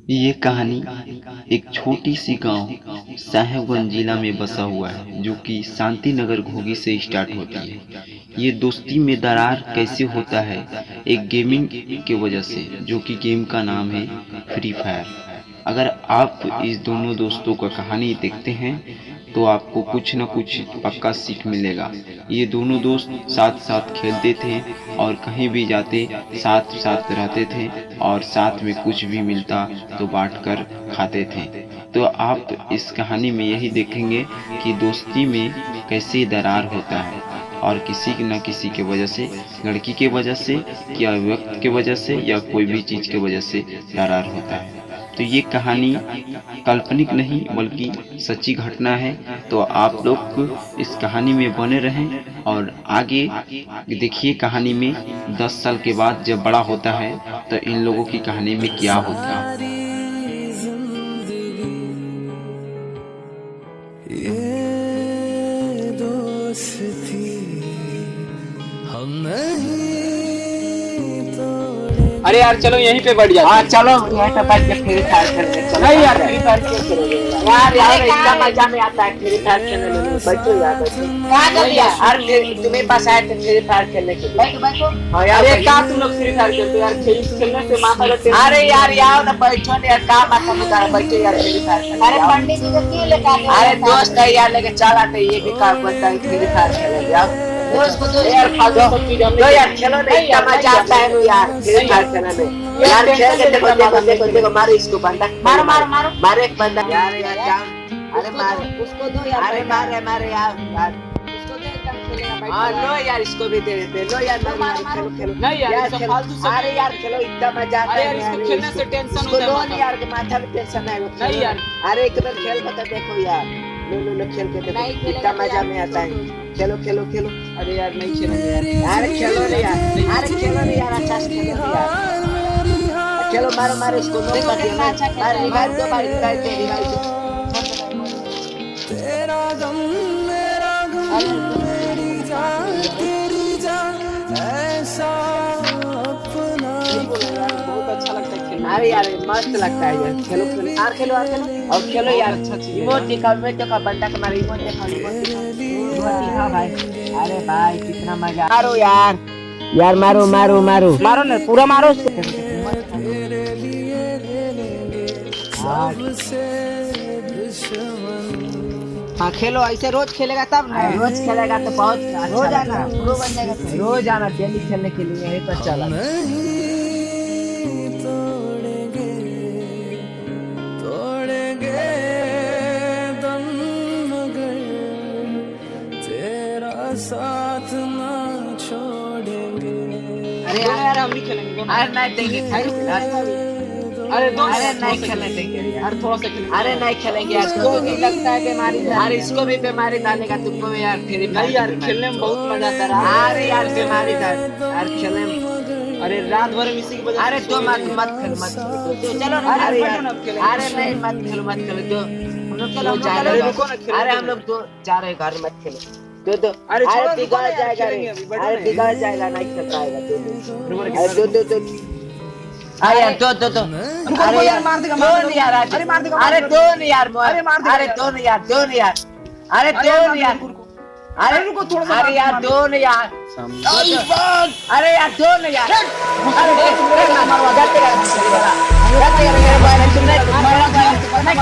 ये कहानी एक छोटी सी गांव साहेबगंज जिला में बसा हुआ है जो कि शांति नगर घोगी से स्टार्ट होती है। ये दोस्ती में दरार कैसे होता है? एक गेमिंग के वजह से, जो कि गेम का नाम है फ्री फायर। अगर आप इस दोनों दोस्तों का कहानी देखते हैं तो आपको कुछ न कुछ पक्का सीख मिलेगा। ये दोनों दोस्त साथ साथ खेलते थे और कहीं भी जाते साथ साथ रहते थे और साथ में कुछ भी मिलता तो बांट कर खाते थे। तो आप इस कहानी में यही देखेंगे कि दोस्ती में कैसे दरार होता है और किसी न किसी के वजह से, लड़की के वजह से या वक्त के वजह से या कोई भी चीज़ के वजह से दरार होता है। तो ये कहानी काल्पनिक नहीं बल्कि सच्ची घटना है। तो आप लोग इस कहानी में बने रहें और आगे देखिए कहानी में 10 साल के बाद जब बड़ा होता है तो इन लोगों की कहानी में क्या होता है। ये दोस्ती हम नहीं तोड़ेंगे। अरे यार चलो यहीं पे बैठ जाते हैं। चलो यहाँ पे बैठ के फ्री फायर खेलने चलो। नहीं यार फ्री फायर क्यों खेलोगे यार यार इतना मजा में आता है फ्री फायर खेलने में। बैठो यार बैठो। कहाँ कर लिया? अरे तुम्हें पास आए थे फ्री फायर खेलने के लिए। बैठो बैठो। हाँ यार अरे क्या तुम लोग फ्री फायर खेलते हो यार? खेलने से माथा रहते हैं। अरे यार यार ना बैठो ना यार, काम आता है मुझे। बैठो यार फ्री फायर खेलने। अरे पंडित जी को क्यों लेकर आए? अरे दोस्त है यार लेके चल आते, ये भी काम करता है फ्री फायर खेलेंगे यार। दोस्त को यार फालतू सब चीज हमने तो यार चलो ना, इतना मजा आता है ना यार फ्री फायर खेलने में। यार खेल के देखो देखो देखो देखो, मारो इसको बंदा, मारो मारो मारो। मारो एक बंदा यार यार जान। अरे मार उसको दो यार। अरे मारे मारे यार यार। उसको दे एकदम खेलेगा। हाँ लो यार इसको भी दे देते। लो यार मारो, मारो मारो। खेलो खेलो। नहीं यार, ये सब खेलो। फालतू सब- अरे यार खेलो, इतना मजा आता अरे है यार इसको खेलने से टेंशन इसको होता है लो माथा। नहीं यार, के माथा में टेंशन नहीं होता। नहीं यार। अरे एक बार खेल बता देखो यार। लो लो लो खेल के देखो नहीं खेलेगा इतना तो मजा यार, में आता है। खेलो खेलो खेलो। अरे यार नहीं खेलेंगे यार। अरे खेलो रे यार, अरे खेलो रे यार, अच्छा से खेलो रे यार। चलो मारो मारो इसको, नो देखो कर दिया। कितना अच्छा खेल रहा मार है। रिवाइव दो, मार रिवाइव दे, रिवाइव दो। तेरा गम मेरा गम, मेरी जान तेरी जान, ऐसा अपना बहुत अच्छा लगता है खेलना। अरे यार मस्त लगता है यार। खेलो खेलो यार, खेलो यार खेलो और खेलो यार। अच्छा चीज है। इमोट दिखाओ, इमोट दिखाओ, बंदा का मारो इमोट दिखाओ, इमोट दिखाओ भाई। अरे भाई कितना मजा। मारो यार यार, मारो मारो मारो मारो ना, पूरा मारो उसको। तेरे लिए ले लेंगे सबसे दुश्मन। हाँ खेलो, ऐसे रोज खेलेगा तब ना। रोज खेलेगा तो बहुत रोज आना, प्रो बन जाएगा। रोज आना डेली खेलने के लिए, यही पर चला। नहीं तोड़ेंगे तोड़ेंगे दम, मगर तेरा साथ ना छोड़ेंगे। अरे यार हम नहीं खेलेंगे। अरे नहीं देंगे, अरे दो अरे नहीं खेलने देंगे यार। अरे थोड़ा सा खेलेंगे। अरे नहीं खेलेंगे यार। इसको भी लगता है बीमारी। अरे इसको भी बीमारी डालेगा तुमको भी यार। फिर नहीं यार खेलने में बहुत मजा आता है। अरे यार बीमारी डाल यार खेलने में। अरे रात भर में इसी की वजह से अरे तो मत मत खेलो, मत खेलो तो चलो ना। अरे अरे बैठो यार ना, अब खेलेंगे। अरे नहीं मत खेलो मत खेलो तो हम लोग चलो, तो जा अरे रहे रुको ना, हैं। खेलेंगे। अरे हम लोग तो जा रहे हैं घर, मत खेलो तो अरे छोड़ो, रुको बिगड़ ना यार, जाएगा रे। खेलेंगे अभी, बैठो अरे ना। बिगड़ जाएगा, नहीं खेल पाएगा तो। रुको ना, अरे दो अरे यार दो अरे यार मार देगा, दो नहीं यार। अरे मार देगा, अरे दो नहीं यार। अरे मार देगा अरे यार। दो नहीं यार, दो नहीं यार। अरे दो नहीं यार। अरे रुको थोड़ा सा। अरे यार दो नहीं यार। अरे यार दो नहीं यार। अरे जाते यार, जाते यार मेरे भाई ने तुमने मारा भाई।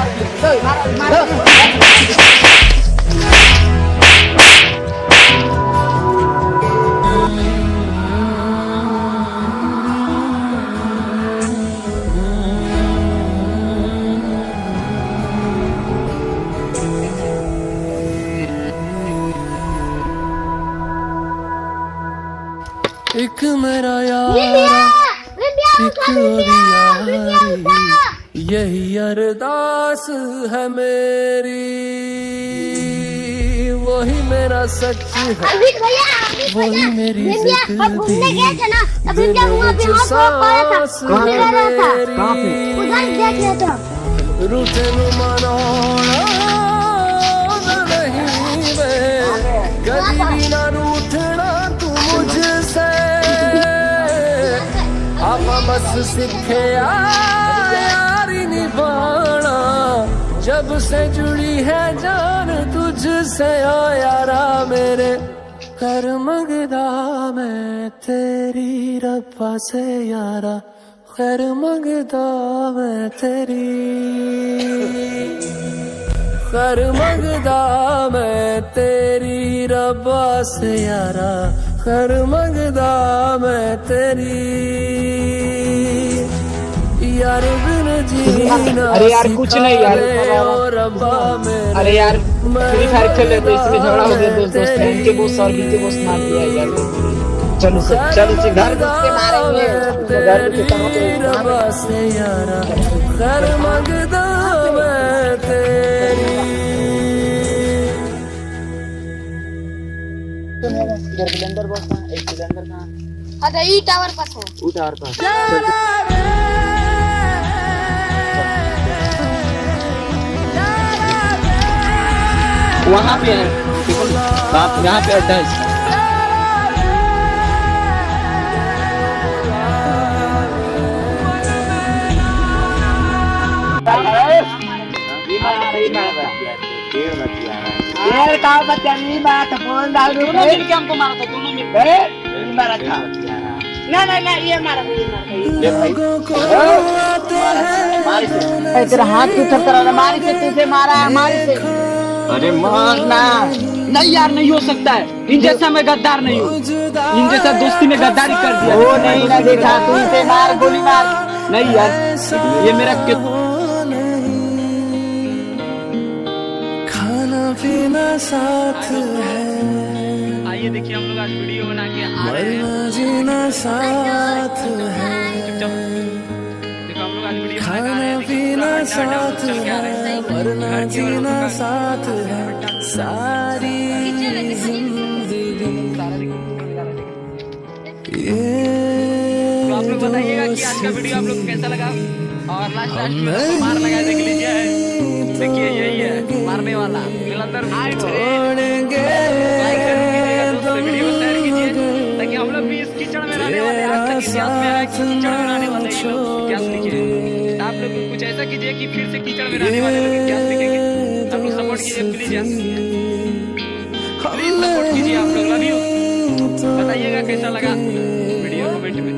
दो एक मेरा यार, एक और यारी, यही अरदास है मेरी। वही मेरा सच है, वही मेरी जिंदगी, अभी क्या हुआ? जो सांस रूठे नु मनाना नहीं वे, कभी भी ना रूठना तू मुझसे। आप बस सीखे यारी निभाना, जब से जुड़ी है जान तुझसे ओ यारा मेरे, कर मंगदा मैं तेरी रब्बा से यारा, खैर मंगदा मैं तेरी, खैर मंगदा मैं तेरी रब्बा से यारा, खैर मंगदा मैं तेरी, यार बिन जीना अरे यार कुछ नहीं यार, ओ रब्बा मेरे, अरे यार फ्री फायर खेल रहे थे इसमें झगड़ा हो गया दोस्त ने, इनके बोस और बीते बोस मार दिया यार। चलो चलो से घर से मारेंगे, घर के रब्बा से यारा, खैर मंगदा मैं तेरी। घर के अंदर बोस था, एक के अंदर था, अरे ई टावर पर है। वो टावर पर वहाँ पे है, यहाँ पे अड्डा है। यार कहाँ बच्चा नहीं बात बोल रहा हूँ, दोनों मिलके हमको मारा था, दोनों मिलके नहीं मारा था, ना ये मारा था, ये मारी से तेरा हाथ क्यों थरथरा रहा है, मारी से तुझे मारा है, मारी से, अरे मारना नहीं यार, नहीं हो सकता है, इन जैसा मैं गद्दार नहीं हूँ, इन जैसा दोस्ती में गद्दारी कर दिया, वो नहीं ना देखा, तू इसे मार, गोली मार, नहीं यार ये मेरा पीना साथ है, आइए देखिए हम लोग आज वीडियो बना के आ रहे हैं, मरना जीना साथ है, देखो हम लोग आज वीडियो बना के आ रहे खाना हैं, पीना देखिए साथ चल के आ रहे है, हैं, मरना घर की ओर जीना हम लोग साथ है, सारी जिंदगी तो आप लोग बताइएगा कि आज का वीडियो आप लोग को कैसा लगा, और लास्ट में तो मार लगा देख लीजिए, देखिए यही है मारने वाला निरंतर तोड़ेंगे लाइक कीजिएगा, दोस्तों वीडियो को शेयर कीजिए, ताकि हम लोग भी इस कीचड़ में रहने वाले, आज तक इतिहास में है कि कीचड़ में रहने वाले ये लोग इतिहास लिखे, आप लोग कुछ ऐसा कीजिए कि फिर से कीचड़ में रहने वाले लोग इतिहास लिखेंगे, आप लोग सपोर्ट कीजिए प्लीज यार, प्लीज सपोर्ट कीजिए, आप लोग लव यू, बताइएगा कैसा लगा वीडियो कमेंट में।